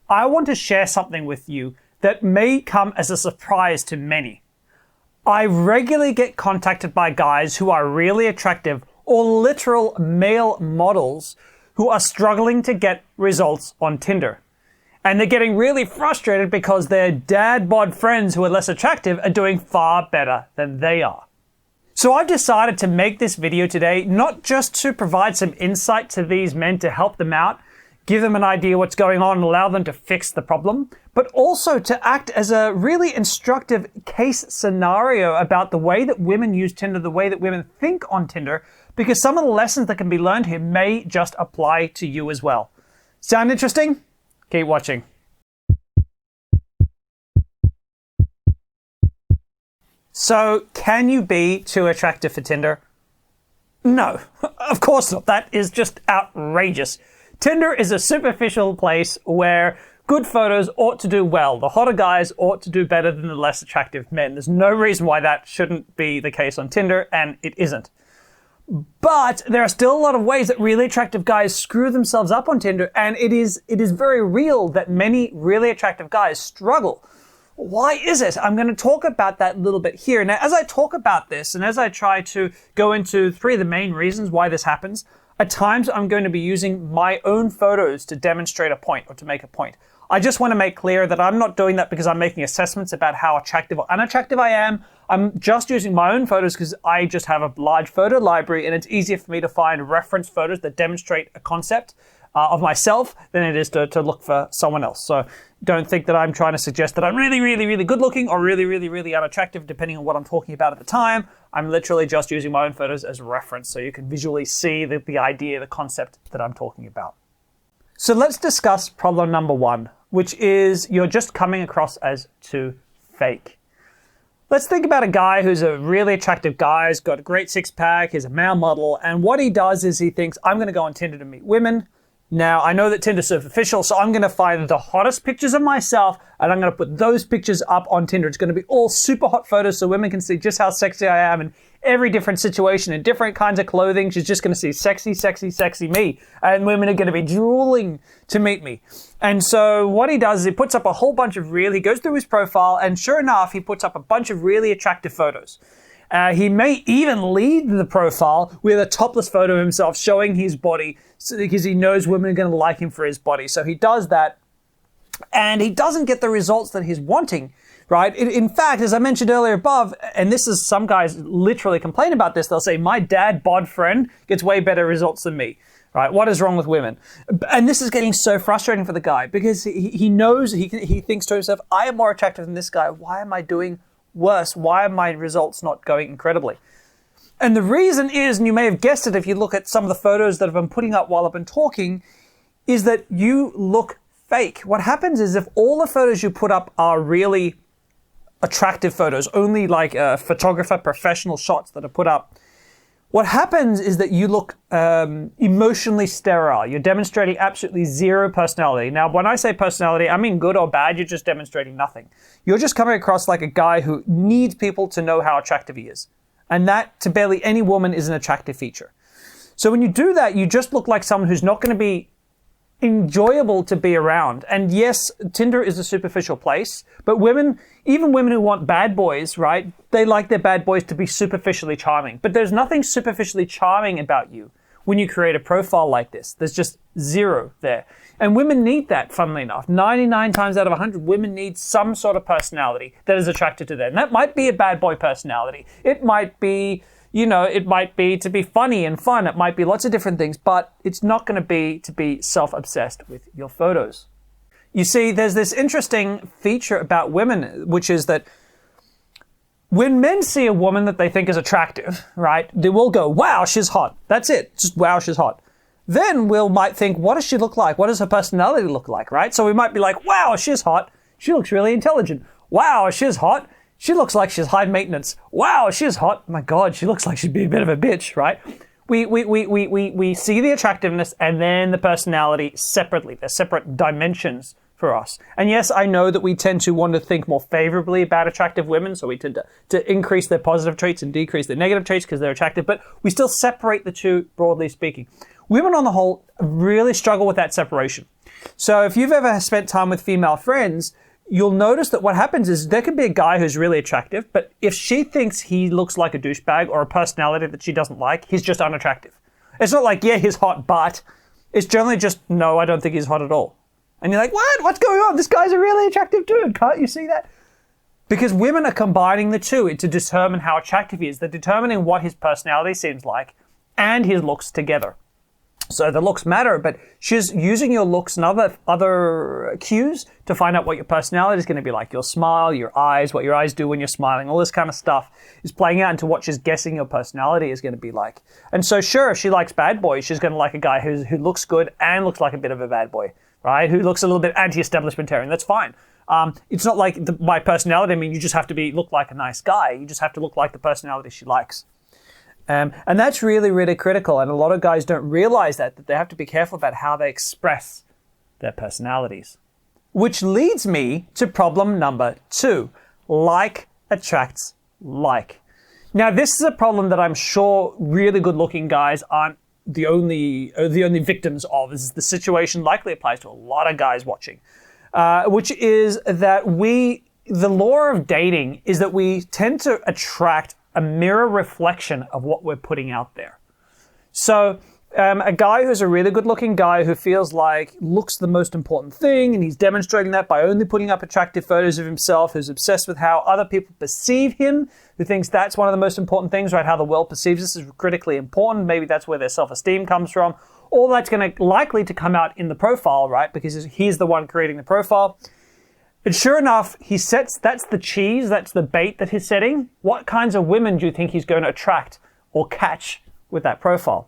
I want to share something with you that may come as a surprise to many. I regularly get contacted by guys who are really attractive or literal male models who are struggling to get results on Tinder. And they're getting really frustrated because their dad bod friends who are less attractive are doing far better than they are. So I've decided to make this video today not just to provide some insight to these men to help them out, give them an idea what's going on and allow them to fix the problem, but also to act as a really instructive case scenario about the way that women use Tinder, the way that women think on Tinder, because some of the lessons that can be learned here may just apply to you as well. Sound interesting? Keep watching. So, can you be too attractive for Tinder? No, of course not. That is just outrageous. Tinder is a superficial place where good photos ought to do well. The hotter guys ought to do better than the less attractive men. There's no reason why that shouldn't be the case on Tinder, and it isn't. But there are still a lot of ways that really attractive guys screw themselves up on Tinder, and it is very real that many really attractive guys struggle. Why is it? I'm going to talk about that a little bit here. Now, as I talk about this, and as I try to go into three of the main reasons why this happens, at times I'm going to be using my own photos to demonstrate a point or to make a point. I just want to make clear that I'm not doing that because I'm making assessments about how attractive or unattractive I am. I'm just using my own photos because I just have a large photo library and it's easier for me to find reference photos that demonstrate a concept of myself than it is to look for someone else. So don't think that I'm trying to suggest that I'm really, really, really good looking or really, really, really unattractive depending on what I'm talking about at the time. I'm literally just using my own photos as reference so you can visually see the idea, the concept that I'm talking about. So let's discuss problem number one, which is you're just coming across as too fake. Let's think about a guy who's a really attractive guy, he's got a great six-pack, he's a male model, and what he does is he thinks, I'm going to go on Tinder to meet women. Now, I know that Tinder's superficial, so I'm going to find the hottest pictures of myself, and I'm going to put those pictures up on Tinder. It's going to be all super hot photos so women can see just how sexy I am in every different situation, in different kinds of clothing. She's just going to see sexy, sexy, sexy me, and women are going to be drooling to meet me. And so what he does is he puts up a whole bunch of he goes through his profile, and sure enough, he puts up a bunch of really attractive photos. He may even lead the profile with a topless photo of himself showing his body because he knows women are going to like him for his body. So he does that and he doesn't get the results that he's wanting, right? In fact, as I mentioned earlier above, and this is some guys literally complain about this, they'll say, my dad bod friend gets way better results than me. Right? What is wrong with women? And this is getting so frustrating for the guy because he knows, he thinks to himself, I am more attractive than this guy. Why am I doing worse? Why are my results not going incredibly? And the reason is, and you may have guessed it if you look at some of the photos that I've been putting up while I've been talking, is that you look fake. What happens is if all the photos you put up are really attractive photos, only like photographer professional shots that are put up, what happens is that you look emotionally sterile. You're demonstrating absolutely zero personality. Now, when I say personality, I mean good or bad, you're just demonstrating nothing. You're just coming across like a guy who needs people to know how attractive he is. And that, to barely any woman, is an attractive feature. So when you do that, you just look like someone who's not going to be enjoyable to be around. And yes, Tinder is a superficial place, but women, even women who want bad boys, right? They like their bad boys to be superficially charming. But there's nothing superficially charming about you when you create a profile like this. There's just zero there. And women need that, funnily enough. 99 times out of 100, women need some sort of personality that is attracted to them. And that might be a bad boy personality. It might be, it might be to be funny and fun. It might be lots of different things, but it's not going to be self-obsessed with your photos. You see, there's this interesting feature about women, which is that when men see a woman that they think is attractive, right, they will go, wow, she's hot. That's it. Just, wow, she's hot. Then we might think, what does she look like? What does her personality look like, right? So we might be like, wow, she's hot. She looks really intelligent. Wow, she's hot. She looks like she's high maintenance. Wow, she's hot. My God, she looks like she'd be a bit of a bitch, right? We see the attractiveness and then the personality separately. They're separate dimensions for us. And yes, I know that we tend to want to think more favorably about attractive women, so we tend to increase their positive traits and decrease their negative traits because they're attractive, but we still separate the two, broadly speaking. Women on the whole really struggle with that separation. So if you've ever spent time with female friends, you'll notice that what happens is there can be a guy who's really attractive, but if she thinks he looks like a douchebag or a personality that she doesn't like, he's just unattractive. It's not like, yeah, he's hot, but it's generally just, no, I don't think he's hot at all. And you're like, what? What's going on? This guy's a really attractive dude. Can't you see that? Because women are combining the two to determine how attractive he is. They're determining what his personality seems like and his looks together. So the looks matter, but she's using your looks and other cues to find out what your personality is going to be like. Your smile, your eyes, what your eyes do when you're smiling, all this kind of stuff is playing out into what she's guessing your personality is going to be like. And so sure, if she likes bad boys, she's going to like a guy who looks good and looks like a bit of a bad boy, right? Who looks a little bit anti-establishmentarian. That's fine. It's not like my personality. I mean, you just have to look like a nice guy. You just have to look like the personality she likes. And that's really, really critical. And a lot of guys don't realize that they have to be careful about how they express their personalities. Which leads me to problem number 2. Like attracts like. Now, this is a problem that I'm sure really good-looking guys aren't the only victims of. This is the situation likely applies to a lot of guys watching. Which is that the law of dating is that we tend to attract a mirror reflection of what we're putting out there. So a guy who's a really good looking guy who feels like looks the most important thing, and he's demonstrating that by only putting up attractive photos of himself, who's obsessed with how other people perceive him, who thinks that's one of the most important things, right? How the world perceives us is critically important. Maybe that's where their self-esteem comes from. All that's going to likely to come out in the profile, right? Because he's the one creating the profile. And sure enough, that's the cheese, that's the bait that he's setting. What kinds of women do you think he's going to attract or catch with that profile?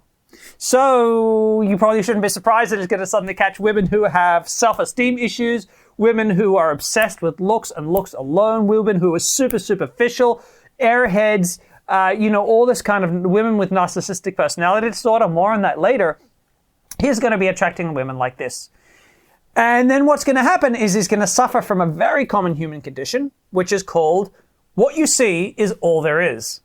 So you probably shouldn't be surprised that he's going to suddenly catch women who have self-esteem issues, women who are obsessed with looks and looks alone, women who are super superficial, airheads, all this kind of women with narcissistic personality disorder. More on that later. He's going to be attracting women like this. And then what's going to happen is he's going to suffer from a very common human condition, which is called what you see is all there is.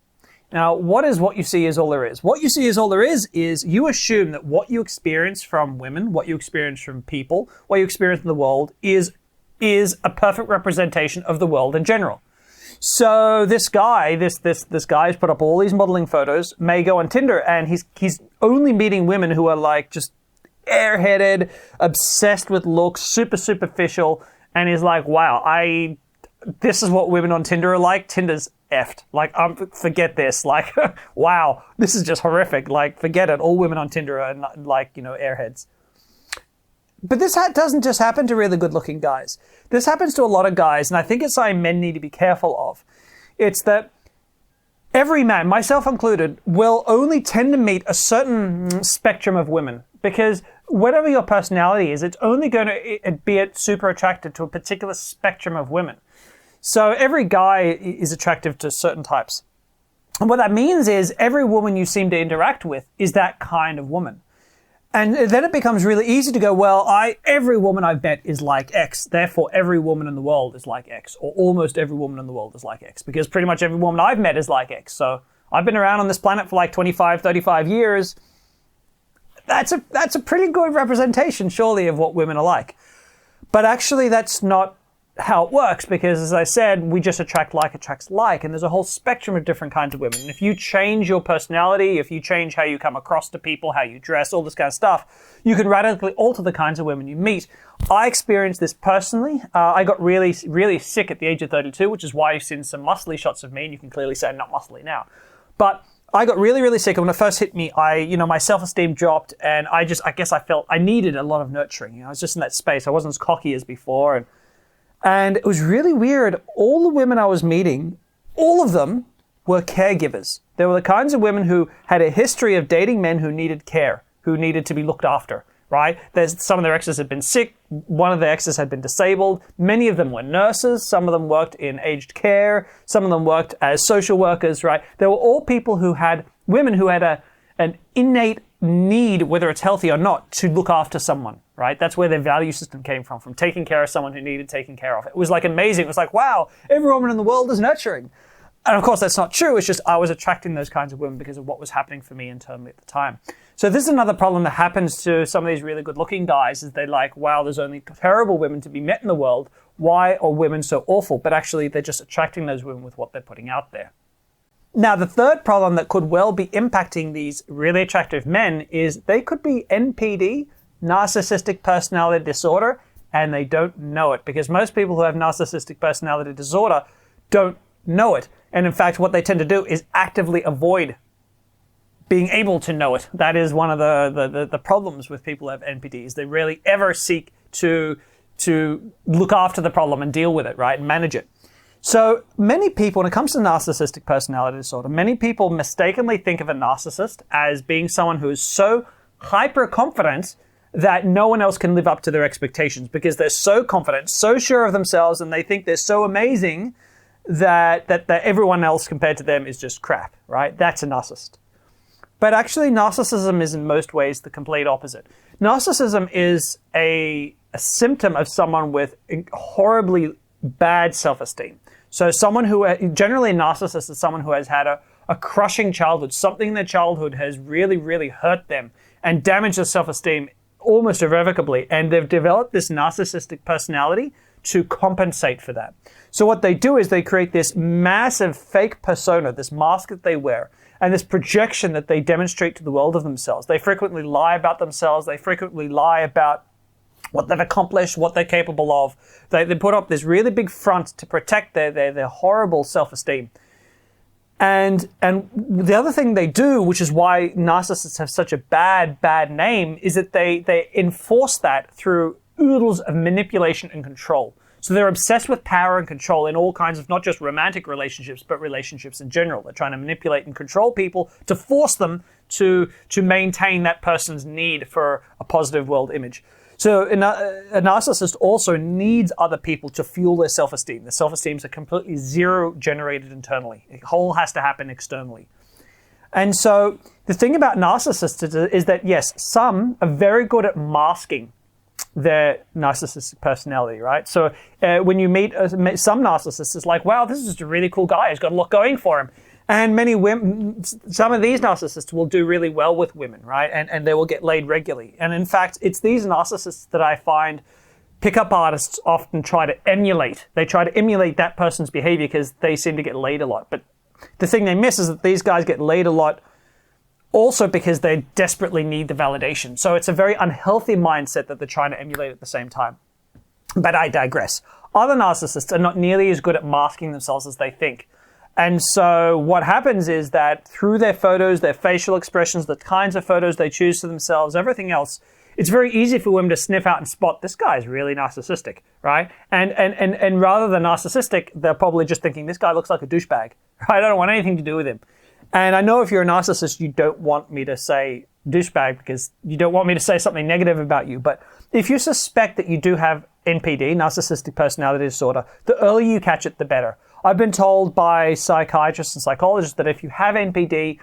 Now, what is what you see is all there is? What you see is all there is you assume that what you experience from women, what you experience from people, what you experience in the world is a perfect representation of the world in general. So this guy, this guy has put up all these modeling photos, may go on Tinder, and he's only meeting women who are like just airheaded, obsessed with looks, super superficial, and he's like, wow, this is what women on Tinder are like. Tinder's effed. Like, forget this. Like, wow, this is just horrific. Like, forget it. All women on Tinder are like, airheads. But this doesn't just happen to really good-looking guys. This happens to a lot of guys, and I think it's something men need to be careful of. It's that every man, myself included, will only tend to meet a certain spectrum of women, because whatever your personality is, it's only going to be super attracted to a particular spectrum of women. So every guy is attractive to certain types. And what that means is every woman you seem to interact with is that kind of woman. And then it becomes really easy to go, well, every woman I've met is like X, therefore every woman in the world is like X, or almost every woman in the world is like X, because pretty much every woman I've met is like X. So I've been around on this planet for like 25, 35 years. That's a pretty good representation, surely, of what women are like. But actually, that's not how it works, because as I said, we just attract like attracts like, and there's a whole spectrum of different kinds of women. And if you change your personality, if you change how you come across to people, how you dress, all this kind of stuff, you can radically alter the kinds of women you meet. I experienced this personally. I got really, really sick at the age of 32, which is why you've seen some muscly shots of me, and you can clearly say I'm not muscly now. But I got really, really sick, and when it first hit me, my self-esteem dropped, and I guess I felt I needed a lot of nurturing. I was just in that space. I wasn't as cocky as before, and it was really weird. All the women I was meeting, all of them were caregivers. They were the kinds of women who had a history of dating men who needed care, who needed to be looked after, right? Some of their exes had been sick. One of their exes had been disabled. Many of them were nurses. Some of them worked in aged care. Some of them worked as social workers, right? They were all people who had, women who had an innate need, whether it's healthy or not, to look after someone, right? That's where their value system came from taking care of someone who needed taken care of. It was like amazing. It was like, wow, every woman in the world is nurturing. And of course, that's not true. It's just I was attracting those kinds of women because of what was happening for me internally at the time. So this is another problem that happens to some of these really good-looking guys, is they're like, wow, there's only terrible women to be met in the world. Why are women so awful? But actually, they're just attracting those women with what they're putting out there. Now, the third problem that could well be impacting these really attractive men is they could be NPD, narcissistic personality disorder, and they don't know it, because most people who have narcissistic personality disorder don't know it. And in fact, what they tend to do is actively avoid being able to know it. That is one of the problems with people who have NPD, is they rarely ever seek to look after the problem and deal with it, right, and manage it. So many people, when it comes to narcissistic personality disorder, many people mistakenly think of a narcissist as being someone who is so hyper-confident that no one else can live up to their expectations, because they're so confident, so sure of themselves, and they think they're so amazing that everyone else compared to them is just crap, right? That's a narcissist. But actually, narcissism is in most ways the complete opposite. Narcissism is a symptom of someone with horribly bad self-esteem. So someone who, generally a narcissist is someone who has had a crushing childhood. Something in their childhood has really, really hurt them and damaged their self-esteem almost irrevocably. And they've developed this narcissistic personality to compensate for that. So what they do is they create this massive fake persona, this mask that they wear, and this projection that they demonstrate to the world of themselves. They frequently lie about themselves. They frequently lie about what they've accomplished, what they're capable of. They put up this really big front to protect their horrible self-esteem. And the other thing they do, which is why narcissists have such a bad name, is that they enforce that through oodles of manipulation and control. So they're obsessed with power and control in all kinds of, not just romantic relationships, but relationships in general. They're trying to manipulate and control people to force them to maintain that person's need for a positive world image. So a narcissist also needs other people to fuel their self-esteem. Their self-esteem is completely zero generated internally. It whole has to happen externally. And so the thing about narcissists is that, yes, some are very good at masking their narcissistic personality, right? So when you meet some narcissists, it's like, wow, this is just a really cool guy. He's got a lot going for him. And many women, some of these narcissists will do really well with women, right? And they will get laid regularly. And in fact, it's these narcissists that I find pickup artists often try to emulate. They try to emulate that person's behavior because they seem to get laid a lot. But the thing they miss is that these guys get laid a lot also because they desperately need the validation. So it's a very unhealthy mindset that they're trying to emulate at the same time. But I digress. Other narcissists are not nearly as good at masking themselves as they think. And so what happens is that through their photos, their facial expressions, the kinds of photos they choose for themselves, everything else, it's very easy for women to sniff out and spot, this guy is really narcissistic, right? And rather than narcissistic, they're probably just thinking, this guy looks like a douchebag, right? I don't want anything to do with him. And I know if you're a narcissist, you don't want me to say douchebag because you don't want me to say something negative about you. But if you suspect that you do have NPD, narcissistic personality disorder, the earlier you catch it, the better. I've been told by psychiatrists and psychologists that if you have NPD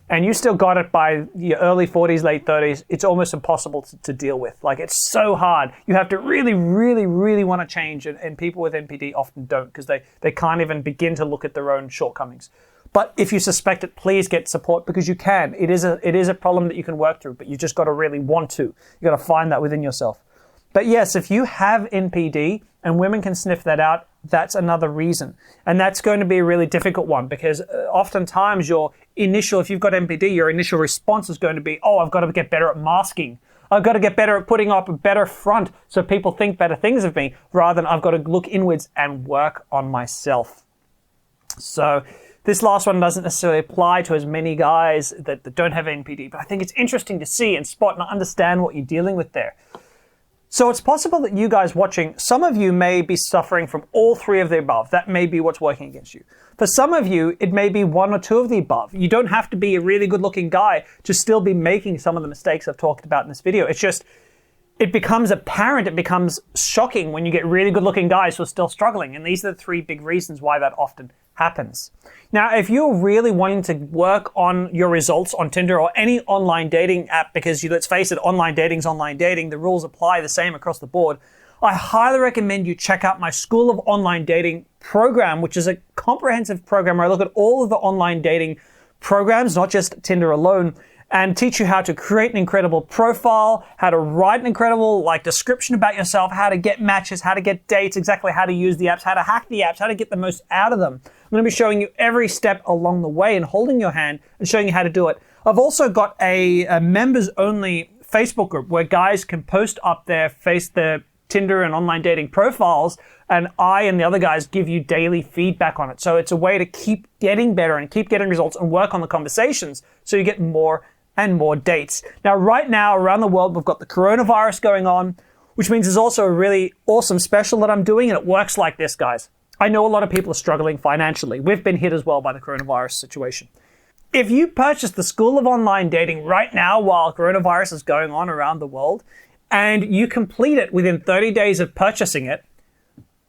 and you still got it by your early 40s, late 30s, it's almost impossible to deal with. Like, it's so hard. You have to really, really, really want to change. And people with NPD often don't because they can't even begin to look at their own shortcomings. But if you suspect it, please get support because you can. It is a problem that you can work through, but you just got to really want to. You got to find that within yourself. But yes, if you have NPD and women can sniff that out, that's another reason. And that's going to be a really difficult one because oftentimes if you've got NPD, your initial response is going to be, oh, I've got to get better at masking. I've got to get better at putting up a better front so people think better things of me, rather than I've got to look inwards and work on myself. So this last one doesn't necessarily apply to as many guys that don't have NPD, but I think it's interesting to see and spot and understand what you're dealing with there. So it's possible that you guys watching, some of you may be suffering from all three of the above. That may be what's working against you. For some of you, it may be one or two of the above. You don't have to be a really good-looking guy to still be making some of the mistakes I've talked about in this video. It's just, it becomes apparent, it becomes shocking when you get really good-looking guys who are still struggling. And these are the three big reasons why that often happens. Now, if you're really wanting to work on your results on Tinder or any online dating app, because let's face it, online dating's online dating, the rules apply the same across the board, I highly recommend you check out my School of Online Dating program, which is a comprehensive program where I look at all of the online dating programs, not just Tinder alone, and teach you how to create an incredible profile, how to write an incredible description about yourself, how to get matches, how to get dates, exactly how to use the apps, how to hack the apps, how to get the most out of them. I'm going to be showing you every step along the way and holding your hand and showing you how to do it. I've also got a members-only Facebook group where guys can post up their Tinder and online dating profiles, and I and the other guys give you daily feedback on it. So it's a way to keep getting better and keep getting results and work on the conversations so you get more and more dates. Now, right now, around the world, we've got the coronavirus going on, which means there's also a really awesome special that I'm doing, and it works like this, guys. I know a lot of people are struggling financially. We've been hit as well by the coronavirus situation. If you purchase the School of Online Dating right now while coronavirus is going on around the world, and you complete it within 30 days of purchasing it,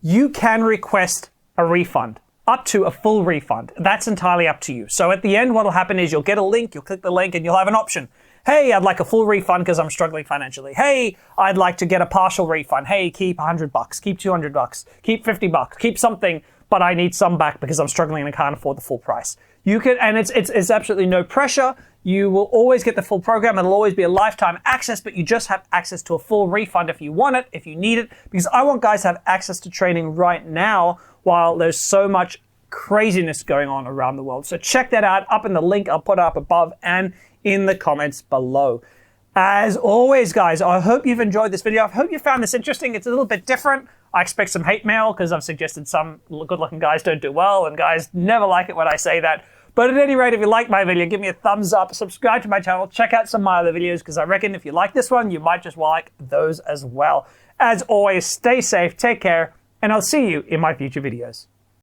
you can request a refund, up to a full refund. That's entirely up to you. So at the end, what will happen is you'll get a link, you'll click the link, and you'll have an option. Hey, I'd like a full refund because I'm struggling financially. Hey, I'd like to get a partial refund. Hey, keep $100, keep $200, keep $50, keep something, but I need some back because I'm struggling and I can't afford the full price. You can, and it's absolutely no pressure. You will always get the full program. It'll always be a lifetime access, but you just have access to a full refund if you want it, if you need it, because I want guys to have access to training right now while there's so much craziness going on around the world. So check that out up in the link I'll put up above and in the comments below. As always, guys, I hope you've enjoyed this video. I hope you found this interesting. It's a little bit different. I expect some hate mail because I've suggested some good-looking guys don't do well, and guys never like it when I say that. But at any rate, if you like my video, give me a thumbs up, subscribe to my channel, check out some of my other videos, because I reckon if you like this one, you might just like those as well. As always, stay safe, take care, and I'll see you in my future videos.